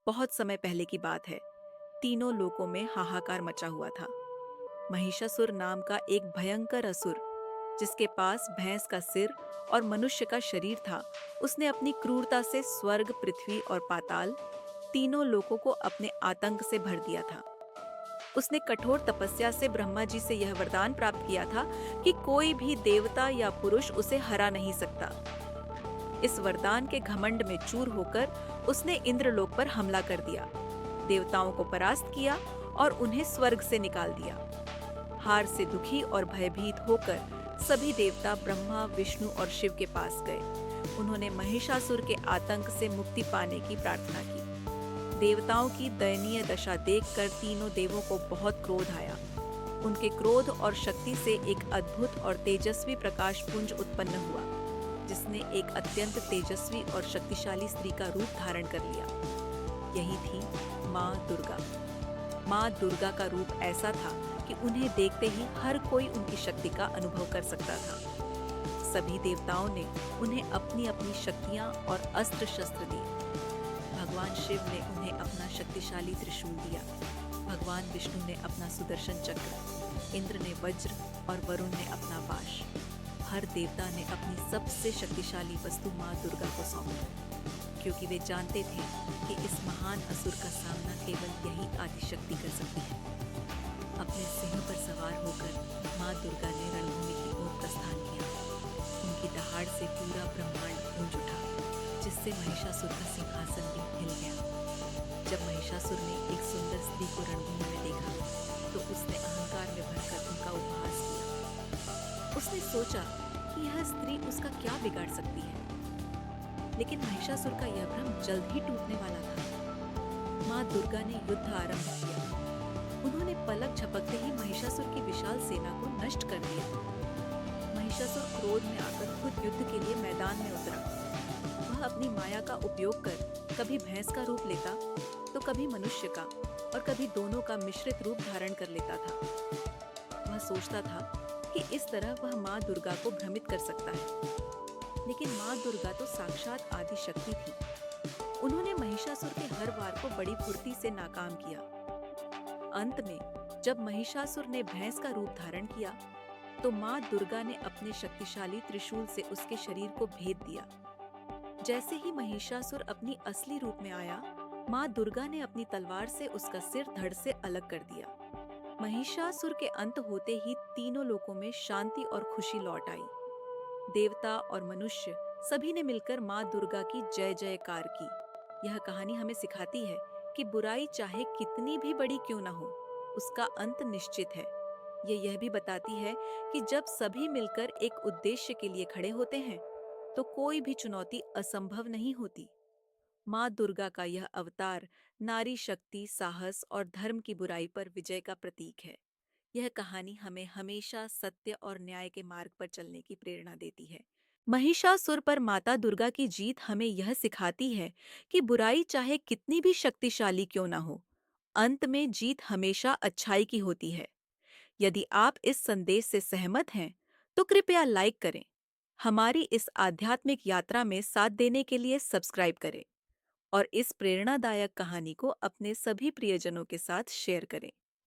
बहुत समय पहले की बात है। तीनों लोकों में हाहाकार मचा हुआ था। महिषासुर नाम का एक भयंकर असुर, जिसके पास भैंस का सिर और मनुष्य का शरीर था, उसने अपनी क्रूरता से स्वर्ग, पृथ्वी और पाताल तीनों लोकों को अपने आतंक से भर दिया था। उसने कठोर तपस्या से ब्रह्मा जी से यह वरदान प्राप्त किया था कि कोई भी देवता या पुरुष उसे हरा नहीं सकता। इस वरदान के घमंड में चूर होकर उसने इंद्रलोक पर हमला कर दिया, देवताओं को परास्त किया और उन्हें स्वर्ग से निकाल दिया। हार से दुखी और भयभीत होकर सभी देवता ब्रह्मा, विष्णु और शिव के पास गए। उन्होंने महिषासुर के आतंक से मुक्ति पाने की प्रार्थना की। देवताओं की दयनीय दशा देखकर तीनों देवों को बहुत क्रोध आया। उनके क्रोध और शक्ति से एक अद्भुत और तेजस्वी प्रकाश पुंज उत्पन्न हुआ, जिसने एक अत्यंत तेजस्वी और शक्तिशाली स्त्री का रूप धारण कर लिया। यही थी माँ दुर्गा। माँ दुर्गा का रूप ऐसा था कि उन्हें देखते ही हर कोई उनकी शक्ति का अनुभव कर सकता था। सभी देवताओं ने उन्हें अपनी अपनी शक्तियां और अस्त्र शस्त्र दिए। भगवान शिव ने उन्हें अपना शक्तिशाली त्रिशूल दिया, भगवान विष्णु ने अपना सुदर्शन चक्र, इंद्र ने वज्र और वरुण ने अपना पाश। हर देवता ने अपनी सबसे शक्तिशाली वस्तु माँ दुर्गा को सौंपी, क्योंकि वे जानते थे कि इस महान असुर का सामना केवल यही आदिशक्ति कर सकती है। अपने सिंह पर सवार होकर माँ दुर्गा ने रणभूमि की ओर प्रस्थान किया। उनकी दहाड़ से पूरा ब्रह्मांड गूंज उठा, जिससे महिषासुर का सिंहासन भी हिल गया। जब महिषासुर ने एक सुंदर स्त्री को रणभूमि में देखा, तो उसने अहंकार में भरकर उनका उपहास किया। उसने सोचा कि यह स्त्री उसका क्या बिगाड़ सकती है, लेकिन महिषासुर का यह भ्रम जल्द ही टूटने वाला था। माँ दुर्गा ने युद्ध आरंभ किया। उन्होंने पलक झपकते ही महिषासुर की विशाल सेना को नष्ट कर दिया। महिषासुर क्रोध में आकर खुद युद्ध के लिए मैदान में उतरा। वह अपनी माया का उपयोग कर कभी भैंस का रूप लेता, तो कभी मनुष्य का, और कभी दोनों का मिश्रित रूप धारण कर लेता था। वह सोचता था कि इस तरह वह माँ दुर्गा को भ्रमित कर सकता है, लेकिन माँ दुर्गा तो साक्षात आदि शक्ति थी। उन्होंने महिषासुर के हर वार को बड़ी फुर्ती से नाकाम किया। अंत में जब महिषासुर ने भैंस का रूप धारण किया, तो माँ दुर्गा ने अपने शक्तिशाली त्रिशूल से उसके शरीर को भेद दिया। जैसे ही महिषासुर अपनी असली रूप में आया, माँ दुर्गा ने अपनी तलवार से उसका सिर धड़ से अलग कर दिया। महिषासुर के अंत होते ही तीनों लोकों में शांति और खुशी लौट आई। देवता और मनुष्य सभी ने मिलकर माँ दुर्गा की जय जयकार की। यह कहानी हमें सिखाती है कि बुराई चाहे कितनी भी बड़ी क्यों ना हो, उसका अंत निश्चित है। यह भी बताती है कि जब सभी मिलकर एक उद्देश्य के लिए खड़े होते हैं, तो कोई भी चुनौती असंभव नहीं होती। माँ दुर्गा का यह अवतार नारी शक्ति, साहस और धर्म की बुराई पर विजय का प्रतीक है। यह कहानी हमें हमेशा सत्य और न्याय के मार्ग पर चलने की प्रेरणा देती है। महिषासुर पर माता दुर्गा की जीत हमें यह सिखाती है कि बुराई चाहे कितनी भी शक्तिशाली क्यों ना हो, अंत में जीत हमेशा अच्छाई की होती है। यदि आप इस संदेश से सहमत हैं, तो कृपया लाइक करें। हमारी इस आध्यात्मिक यात्रा में साथ देने के लिए सब्सक्राइब करें और इस प्रेरणादायक कहानी को अपने सभी प्रियजनों के साथ शेयर करें।